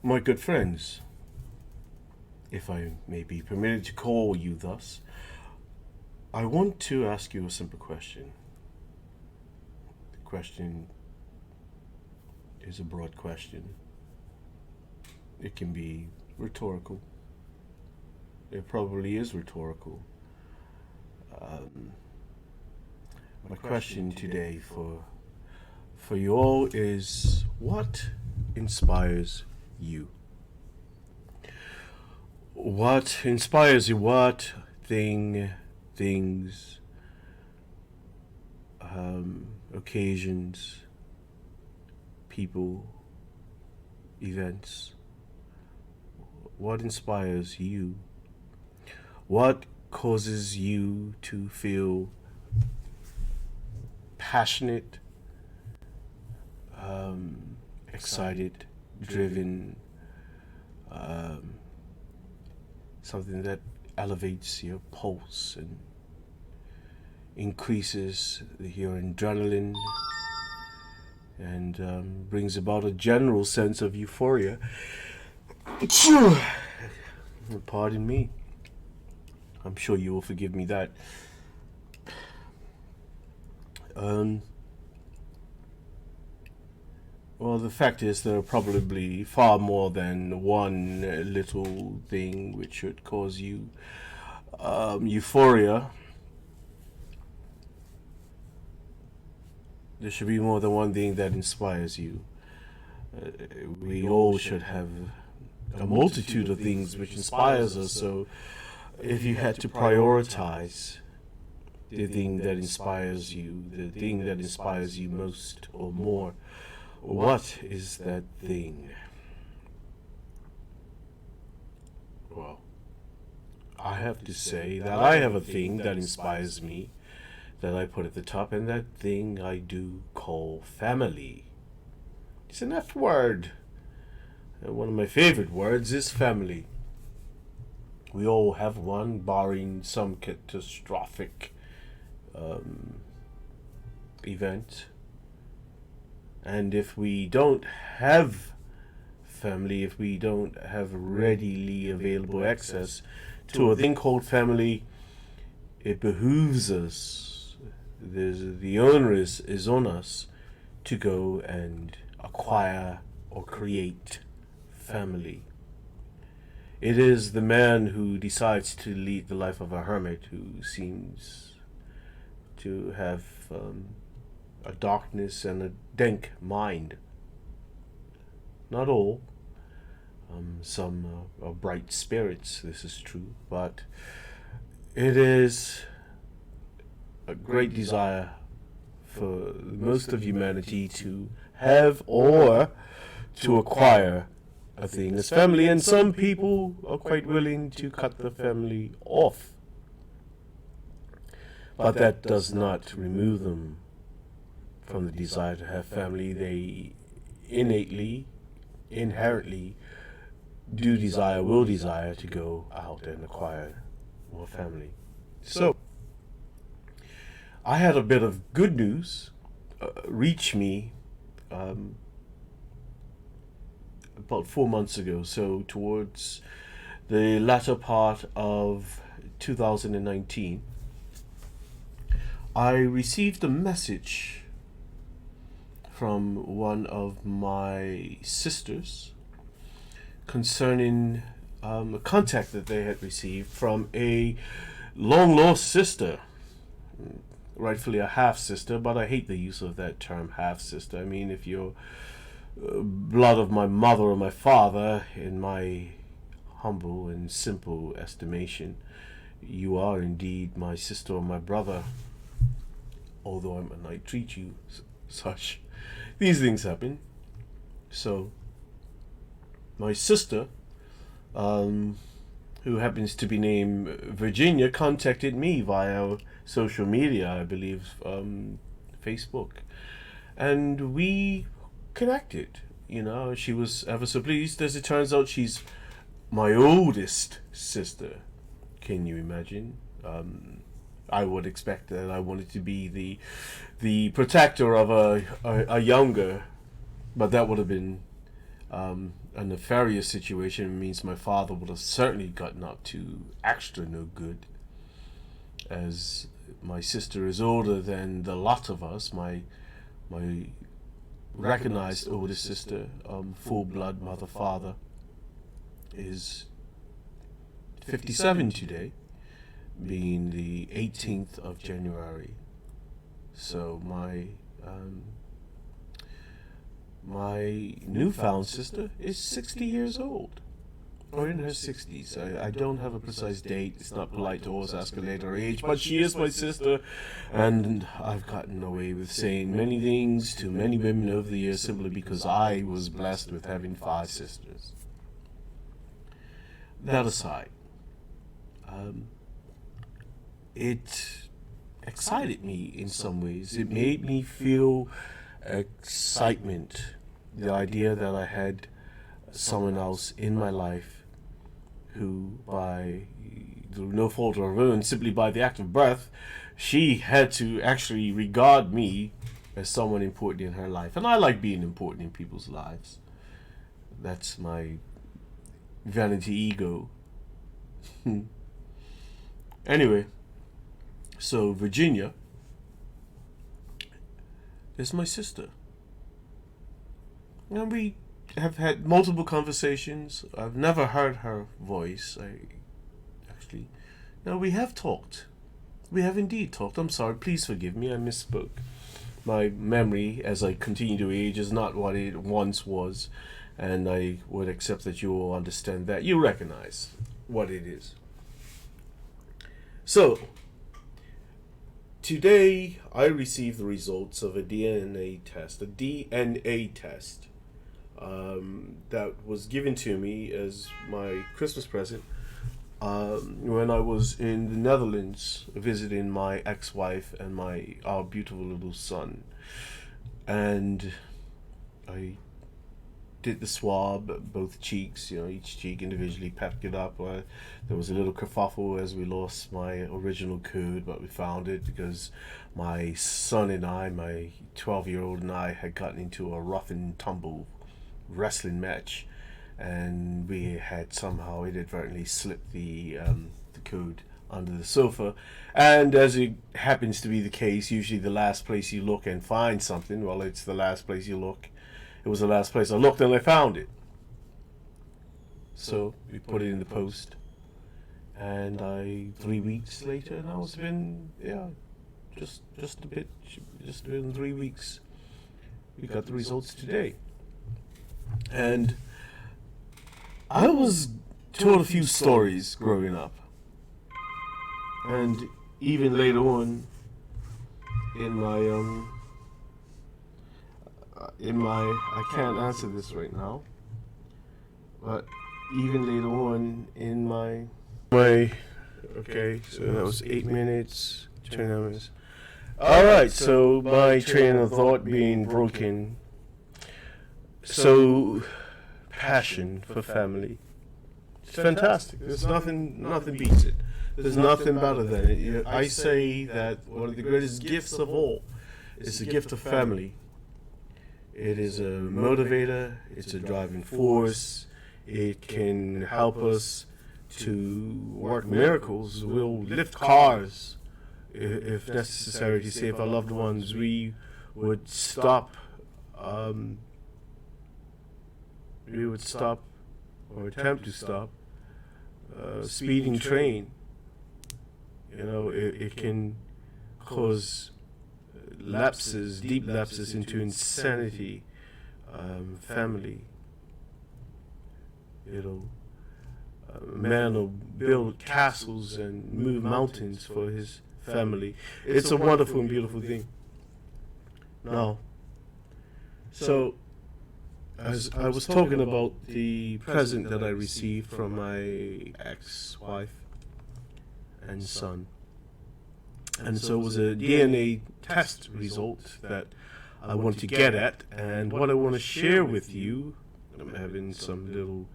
My good friends, if I may be permitted to call you thus, I want to ask you a simple question. The question is a broad question. It can be rhetorical. It probably is rhetorical. Um, my question today for you all is, what inspires you? What inspires you? What things, occasions, people, events? What inspires you? What causes you to feel passionate, excited, driven, something that elevates your pulse and increases your adrenaline and brings about a general sense of euphoria? Pardon me. I'm sure you will forgive me that. Well, the fact is, there are probably far more than one little thing which should cause you euphoria. There should be more than one thing that inspires you. We all should have a multitude of things which inspires us. So, if you had to prioritize the thing that inspires you, the thing that inspires you most or more, what is that thing? Well, I have to say that I have a thing that inspires me, that I put at the top, and that thing I do call family. It's an F word. One of my favorite words is family. We all have one, barring some catastrophic event. And if we don't have family, if we don't have readily available access to a thing called family, it behooves us, the onus is on us to go and acquire or create family. It is the man who decides to lead the life of a hermit who seems to have a darkness and a dank mind. Not all. Some are bright spirits, this is true, but it is a great desire for most of humanity to have or to acquire a thing as family, and some people are quite willing to cut the family off. But that does not remove them from the desire to have family. They inherently will desire to go out and acquire more family. So, I had a bit of good news reach me about 4 months ago, so towards the latter part of 2019. I received a message from one of my sisters concerning a contact that they had received from a long lost sister, rightfully a half sister, but I hate the use of that term, half sister. I mean, if you're blood of my mother or my father, in my humble and simple estimation, you are indeed my sister or my brother. Although I might treat you such, these things happen. So, my sister, who happens to be named Virginia, contacted me via social media, I believe, Facebook, and we connected. She was ever so pleased. As it turns out, she's my oldest sister. Can you imagine? I would expect that I wanted to be the protector of a younger, but that would have been a nefarious situation means my father would have certainly gotten up to extra no good. As my sister is older than the lot of us, my recognized older sister, full blood mother father, is 57 today, being the 18th of January. So my newfound sister is 60 years old, or in her 60s. I don't have a precise date. It's not polite to always ask her later age, but she is my sister, and I've gotten away with saying many things to many women over the years simply because I was blessed with having 5 sisters. That aside, it excited me in some ways. It made me feel excitement, the idea that I had someone else in my life who, through no fault of her own, simply by the act of birth, she had to actually regard me as someone important in her life. And I like being important in people's lives. That's my vanity ego. Anyway, so Virginia is my sister. And we have had multiple conversations. I've never heard her voice. We have talked. We have indeed talked. I'm sorry, please forgive me, I misspoke. My memory, as I continue to age, is not what it once was, and I would accept that you will understand that. You recognize what it is. So, today I received the results of a DNA test, that was given to me as my Christmas present when I was in the Netherlands visiting my ex-wife and our beautiful little son. And I did the swab, both cheeks, each cheek individually, pepped it up. There was a little kerfuffle as we lost my original code, but we found it because my son and I, my 12-year-old and I, had gotten into a rough and tumble wrestling match, and we had somehow inadvertently slipped the code under the sofa. And as it happens to be the case, usually the last place you look and find something, well, it's the last place you look. It was the last place I looked and I found it. So we put it in the post, and 3 weeks later, now it's been just been 3 weeks. We got the results today. And I was told a few stories growing up, and even later on in my I can't answer this right now, but even later on in my okay, so that was 8 minutes, 29 minutes. All right, so my train of thought being broken. So, passion for family. It's fantastic. There's nothing beats it. There's nothing better than it. I say that one of the greatest gifts of all is the gift of family. It is a motivator. It's a driving force. It can help us to work miracles. We'll lift cars if necessary to save our loved ones. We would stop. Or attempt to stop a speeding train. It can cause deep lapses into insanity. Family. A man will build castles and move mountains for his family. It's a wonderful and beautiful thing. Now, so as I was talking about the present that I received from my ex-wife and son, and so it was a DNA test result that I want to get at, and what I want to share with you. I'm having some little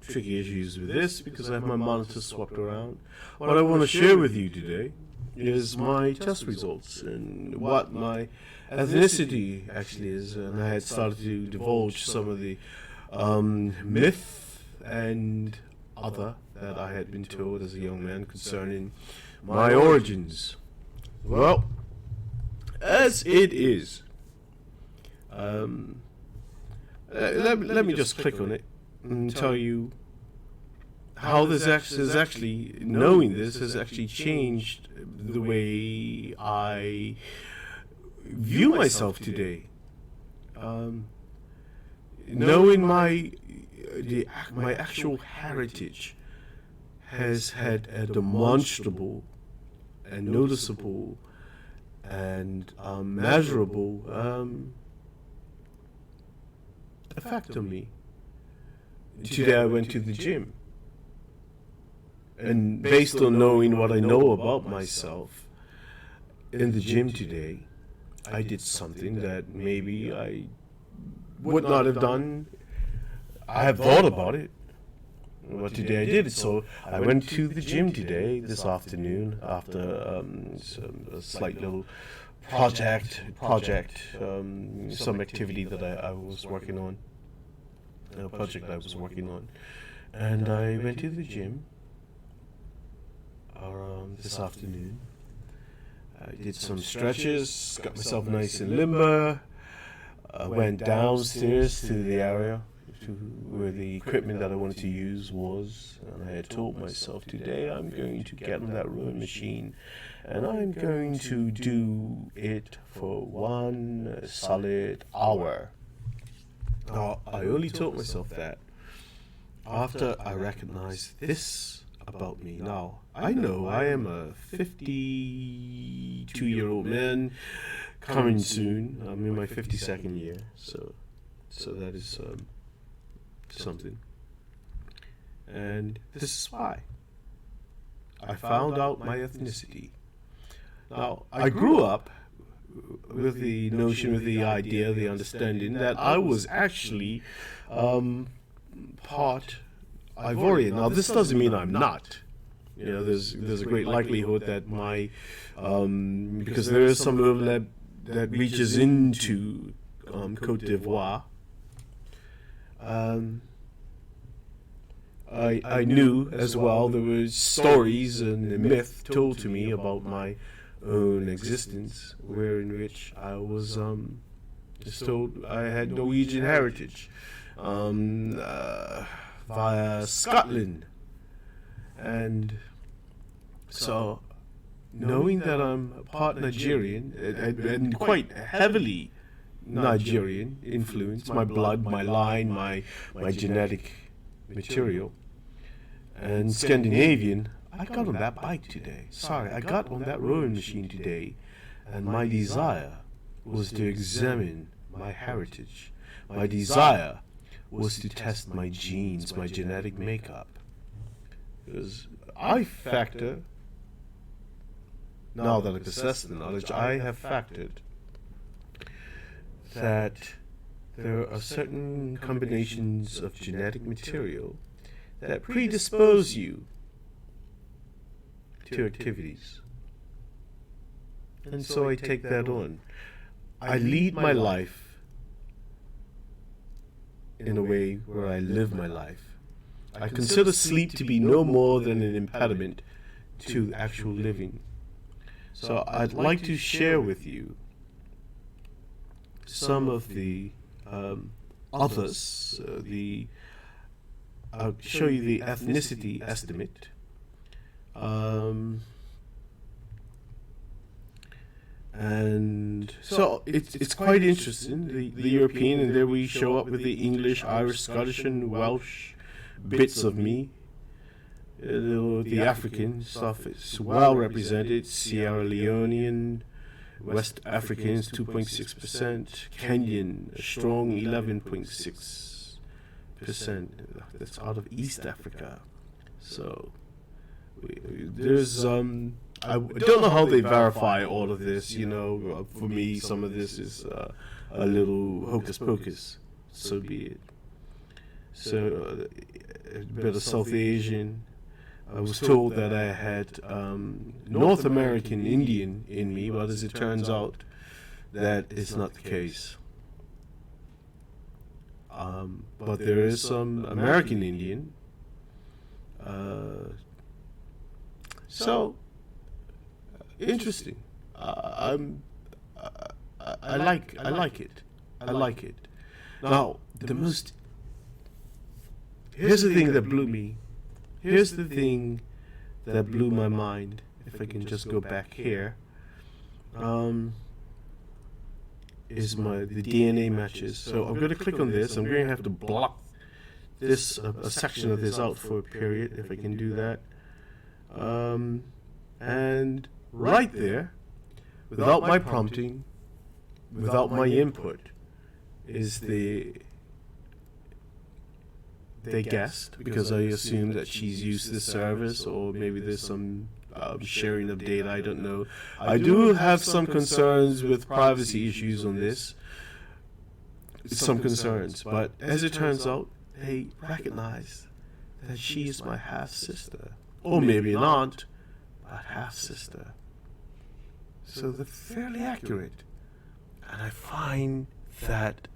tricky issues with this because I have my monitor swapped around. What I want to share with you today is my test results and what my ethnicity actually is, and I had started to divulge some of the myth and other that I had been told as a young man concerning my origins. Well, as it is, let me just click on it and tell you how this has actually, knowing this has actually changed the way I view myself today. Knowing my actual heritage has had a demonstrable and noticeable and measurable effect on me. Today I went to the gym, and based on knowing what I know about myself in the gym today, I did something that maybe I would not have done. I have thought about it, but today I did it. So I went to the gym today, this afternoon, after a slight little project, some activity that I was working on, a project I was working on, and I went to the gym this afternoon. I did some stretches, got myself nice and limber. I went downstairs to the area where the equipment that I wanted to use was, and I had told myself, today I'm going to get on that rowing machine and I'm going to do it for 1 solid hour. Now, I only told myself that after I recognized this about me. Now, I know I am a 52-year-old man, coming soon. I'm in my 52nd year, so that is something. And this is why I found out my ethnicity. Now, I grew up with the notion, with the idea, the understanding that I was actually part Ivorian. Now, this doesn't mean I'm not. You know, there's a great likelihood that my because there is some overlap that reaches into Côte d'Ivoire. I knew as well there were stories and a myth told to me about my own existence, in which I was just told I had Norwegian heritage via Scotland. And so, knowing that I'm part Nigerian and quite heavily Nigerian influence, my blood, my line, my genetic material, and Scandinavian, I got on that bike today. I got on that rowing machine today, and my desire was to examine my heritage. My desire was to test my genes, my genetic makeup. Because I factor, now that I possess the knowledge, I have factored that there are certain combinations of genetic material that predispose you to activities. And so I take that on. I lead my life in a way where I live my life. I consider sleep to be no more than an impediment to actual living. So I'd like to share with you some of the others. I'll show you the ethnicity estimate. And so it's quite interesting. The European, and there we show up with the English, Irish, Scottish, and Welsh bits of me. The African stuff is well represented. Sierra Leonean, West Africans 2.6%, Kenyan a strong 11.6%. That's out of East Africa. So there's I don't know how they verify all of this. You know, for me, some of this is a little hocus pocus. So be it. So a bit of South Asian. I was told that I had North American Indian in me, but as it turns out, that is not the case. but there is some American Indian. So interesting. I like it. I like it. Now, here's the thing that blew me. Here's the thing that blew my mind. If I can just go back here, is the DNA matches. So I'm going to click on this. I'm going to have to block this a section of this out for a period, if I can do that. And right there, without my prompting, without my input, is they guessed, because I assume that she's used this service, or maybe there's some sharing of data, I don't know. I do have some concerns with privacy issues on this, some concerns, but as it turns out, they recognize that she is my half-sister, or maybe an aunt, but half-sister. So they're fairly accurate, and I find that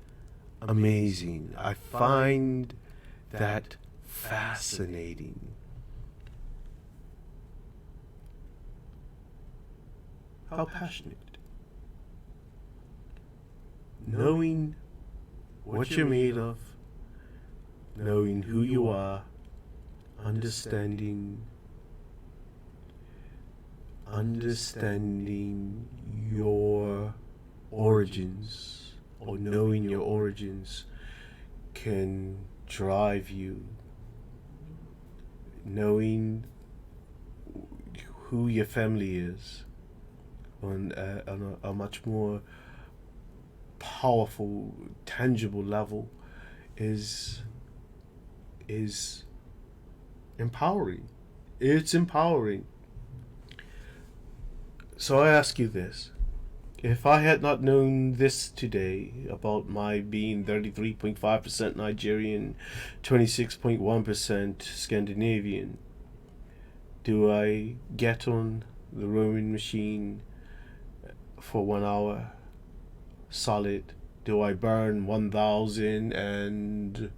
amazing. I find that fascinating. How passionate. Knowing what you're made of, knowing who you are, understanding your origins, or knowing your origins, can drive you. Knowing who your family is on a much more powerful, tangible level is empowering. It's empowering. So I ask you this. If I had not known this today about my being 33.5% Nigerian, 26.1% Scandinavian, do I get on the rowing machine for 1 hour solid? Do I burn 1,000 and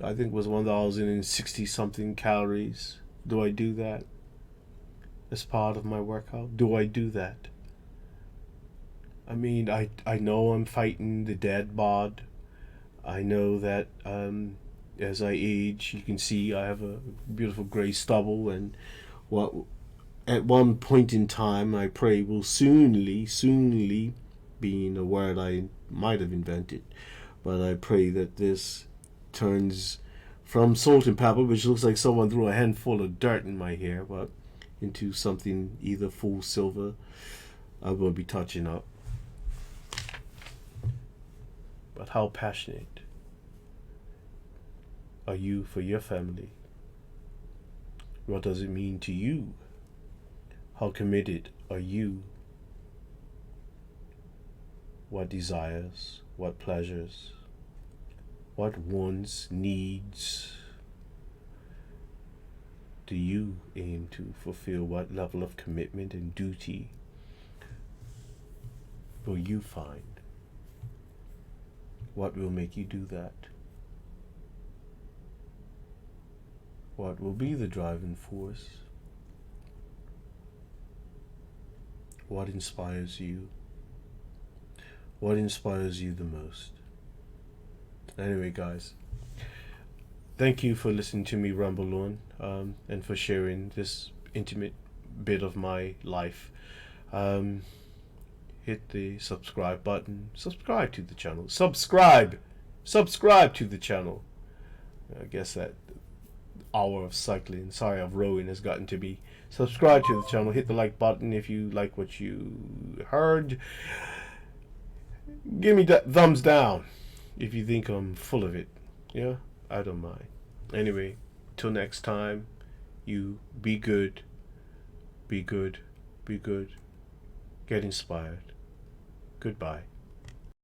I think it was 1,060 something calories? Do I do that as part of my workout? Do I do that? I mean, I know I'm fighting the dead bod. I know that as I age, you can see I have a beautiful gray stubble, and what at one point in time I pray will soonly, being a word I might have invented, but I pray that this turns from salt and pepper, which looks like someone threw a handful of dirt in my hair, but into something either full silver I'm going to be touching up. But how passionate are you for your family? What does it mean to you? How committed are you? What desires, what pleasures, what wants, needs do you aim to fulfill? What level of commitment and duty will you find? What will make you do that? What will be the driving force? What inspires you? What inspires you the most? Anyway, guys, thank you for listening to me ramble on, and for sharing this intimate bit of my life. Hit the subscribe button. Subscribe to the channel. Subscribe to the channel. I guess that hour of rowing has gotten to be. Subscribe to the channel. Hit the like button if you like what you heard. Give me that thumbs down if you think I'm full of it. Yeah, I don't mind. Anyway, till next time, you be good. Be good. Be good. Get inspired. Goodbye.